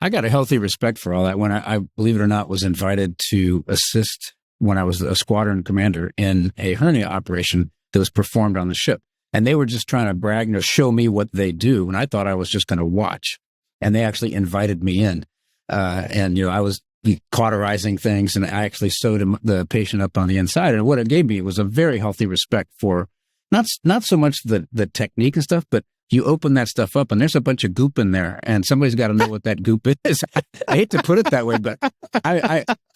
I got a healthy respect for all that when I believe it or not, was invited to assist when I was a squadron commander in a hernia operation that was performed on the ship. And they were just trying to brag, show me what they do. And I thought I was just going to watch. And they actually invited me in. And I was cauterizing things, and I actually sewed the patient up on the inside. And what it gave me was a very healthy respect for not so much the technique and stuff, but you open that stuff up and there's a bunch of goop in there, and somebody's got to know what that goop is. I hate to put it that way, but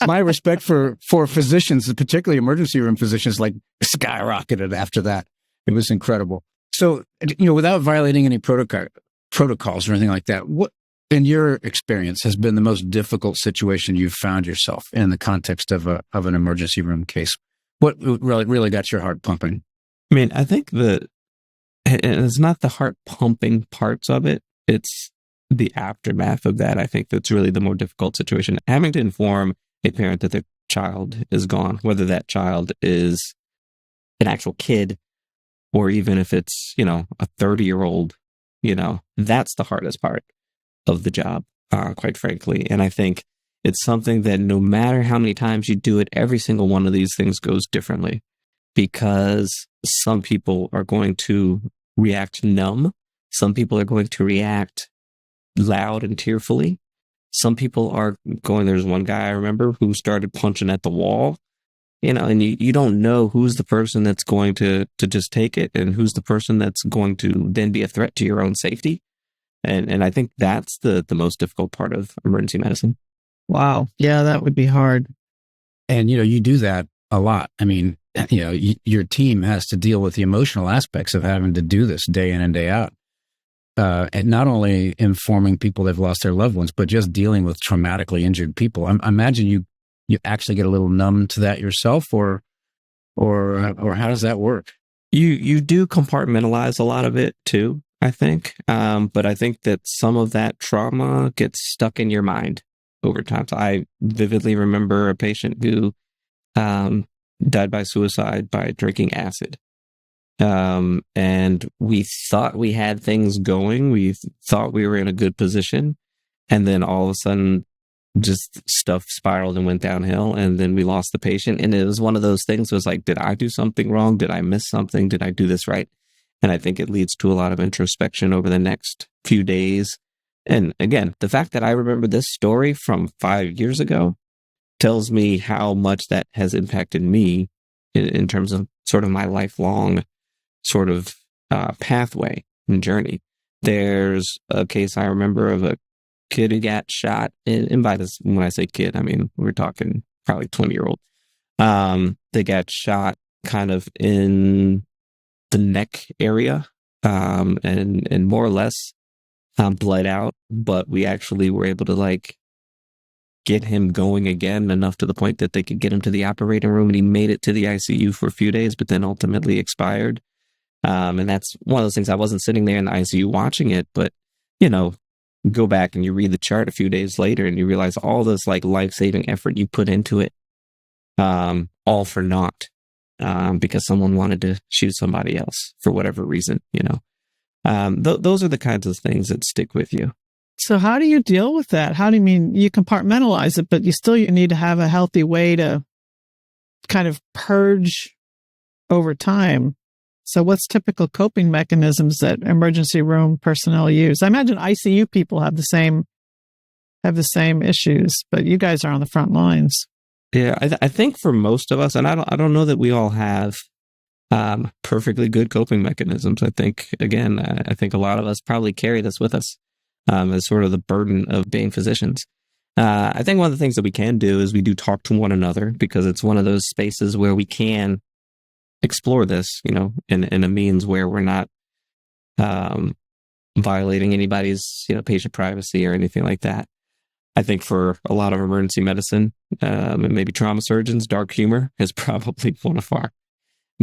my respect for physicians, particularly emergency room physicians, like skyrocketed after that. It was incredible. So, without violating any protocols or anything like that, what, in your experience, has been the most difficult situation you've found yourself in the context of an emergency room case? What really got your heart pumping? I mean, I think it's not the heart pumping parts of it. It's the aftermath of that. I think that's really the more difficult situation. Having to inform a parent that their child is gone, whether that child is an actual kid or even if it's, a 30-year-old, that's the hardest part of the job, quite frankly. And I think it's something that no matter how many times you do it, every single one of these things goes differently, because some people are going to react numb. Some people are going to react loud and tearfully. Some people are going, there's one guy I remember who started punching at the wall, and you don't know who's the person that's going to just take it and who's the person that's going to then be a threat to your own safety. And I think that's the most difficult part of emergency medicine. Wow. Yeah, that would be hard. And, you do that a lot. I mean, your team has to deal with the emotional aspects of having to do this day in and day out. And not only informing people they've lost their loved ones, but just dealing with traumatically injured people. I imagine you actually get a little numb to that yourself, or how does that work? You do compartmentalize a lot of it too, I think. But I think that some of that trauma gets stuck in your mind over time. So I vividly remember a patient who died by suicide by drinking acid. And we thought we had things going. We thought we were in a good position. And then all of a sudden, just stuff spiraled and went downhill. And then we lost the patient. And it was one of those things. It was like, did I do something wrong? Did I miss something? Did I do this right? And I think it leads to a lot of introspection over the next few days. And again, the fact that I remember this story from 5 years ago tells me how much that has impacted me in terms of sort of my lifelong sort of pathway and journey. There's a case I remember of a kid who got shot. And by this, when I say kid, I mean, we're talking probably 20-year-old. They got shot kind of in the neck area, and more or less bled out, but we actually were able to get him going again enough to the point that they could get him to the operating room, and he made it to the ICU for a few days, but then ultimately expired. And that's one of those things. I wasn't sitting there in the ICU watching it, but go back and you read the chart a few days later and you realize all this life-saving effort you put into it, all for naught. Because someone wanted to shoot somebody else for whatever reason, those are the kinds of things that stick with you. So how do you deal with that? How do you mean you compartmentalize it, but you need to have a healthy way to kind of purge over time? So what's typical coping mechanisms that emergency room personnel use? I imagine ICU people have the same issues, but you guys are on the front lines. Yeah, I think for most of us, and I don't know that we all have perfectly good coping mechanisms. I think a lot of us probably carry this with us as sort of the burden of being physicians. I think one of the things that we can do is we do talk to one another, because it's one of those spaces where we can explore this, in a means where we're not violating anybody's patient privacy or anything like that. I think for a lot of emergency medicine and maybe trauma surgeons, dark humor is probably one of our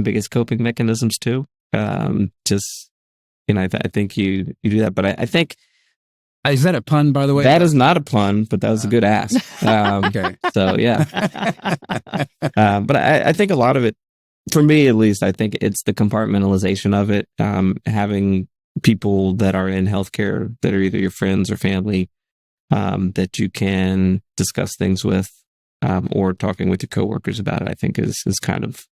biggest coping mechanisms too. I think you do that, but I think. Is that a pun, by the way? That is not a pun, but that was a good ask. Okay. So yeah. But I think a lot of it, for me at least, I think it's the compartmentalization of it. Having people that are in healthcare that are either your friends or family that you can discuss things with, or talking with your coworkers about it, I think is kind of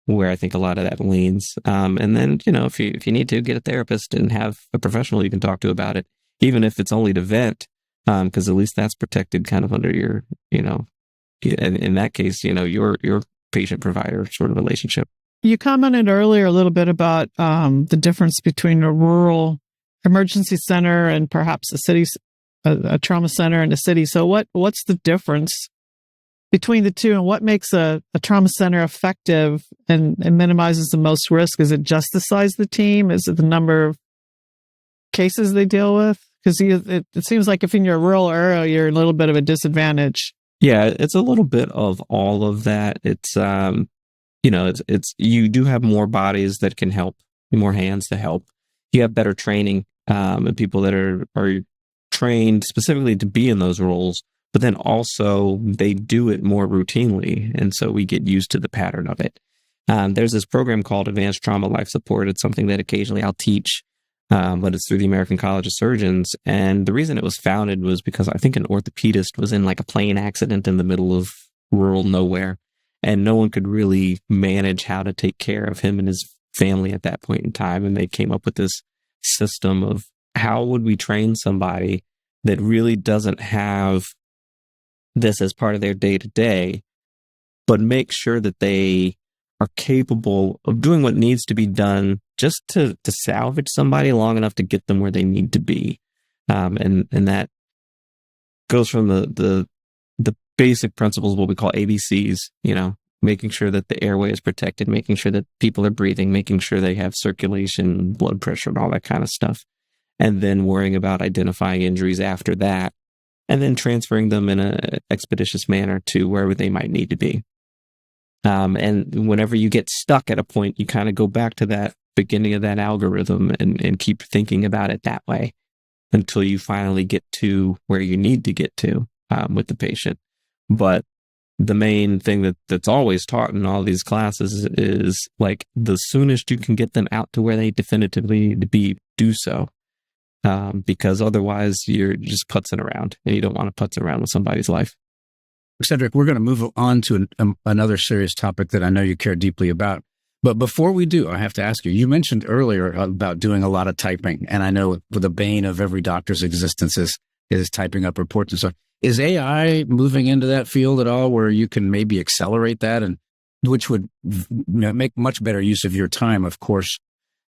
where I think a lot of that leans. And then, if you need to, get a therapist and have a professional you can talk to about it, even if it's only to vent, because at least that's protected kind of under your, in that case, your patient provider sort of relationship. You commented earlier a little bit about the difference between a rural emergency center and perhaps a trauma center in a city. So what's the difference between the two, and what makes a trauma center effective and minimizes the most risk? Is it just the size of the team? Is it the number of cases they deal with? Because it seems like if in your rural area, you're a little bit of a disadvantage. Yeah, it's a little bit of all of that. It's, it's you do have more bodies that can help, more hands to help. You have better training, and people that are trained specifically to be in those roles, but then also they do it more routinely. And so we get used to the pattern of it. There's this program called Advanced Trauma Life Support. It's something that occasionally I'll teach, but it's through the American College of Surgeons. And the reason it was founded was because I think an orthopedist was in like a plane accident in the middle of rural nowhere, and no one could really manage how to take care of him and his family at that point in time. And they came up with this system of how would we train somebody that really doesn't have this as part of their day-to-day, but make sure that they are capable of doing what needs to be done just to salvage somebody long enough to get them where they need to be. And that goes from the basic principles, what we call ABCs, making sure that the airway is protected, making sure that people are breathing, making sure they have circulation, blood pressure, and all that kind of stuff. And then worrying about identifying injuries after that, and then transferring them in an expeditious manner to wherever they might need to be. And whenever you get stuck at a point, you kind of go back to that beginning of that algorithm and keep thinking about it that way until you finally get to where you need to get to with the patient. But the main thing that's always taught in all these classes is like the soonest you can get them out to where they definitively need to be, do so. Because otherwise you're just putzing around, and you don't want to putz around with somebody's life. Cedric, we're going to move on to another serious topic that I know you care deeply about. But before we do, I have to ask you, you mentioned earlier about doing a lot of typing. And I know the bane of every doctor's existence is typing up reports and stuff. Is AI moving into that field at all where you can maybe accelerate that, and which would make much better use of your time, of course?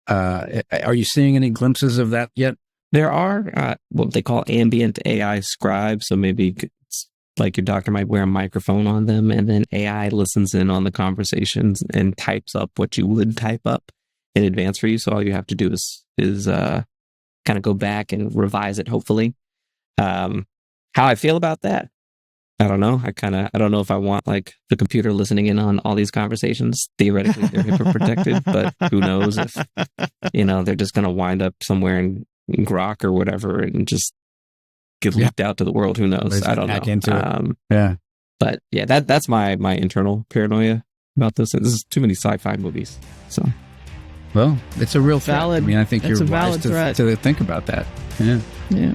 Are you seeing any glimpses of that yet? There are what they call ambient AI scribes. So maybe it's like your doctor might wear a microphone on them, and then AI listens in on the conversations and types up what you would type up in advance for you. So all you have to do is kind of go back and revise it, hopefully. How I feel about that, I don't know. I don't know if I want like the computer listening in on all these conversations. Theoretically, they're HIPAA protected, but who knows if, they're just going to wind up somewhere in Grok or whatever and just get leaked out to the world. Who knows? I don't know. Into it. Yeah. But yeah, that's my internal paranoia about this. This is too many sci-fi movies. So, well, it's a real threat. Valid. I mean, I think you're wise to think about that. Yeah. Yeah.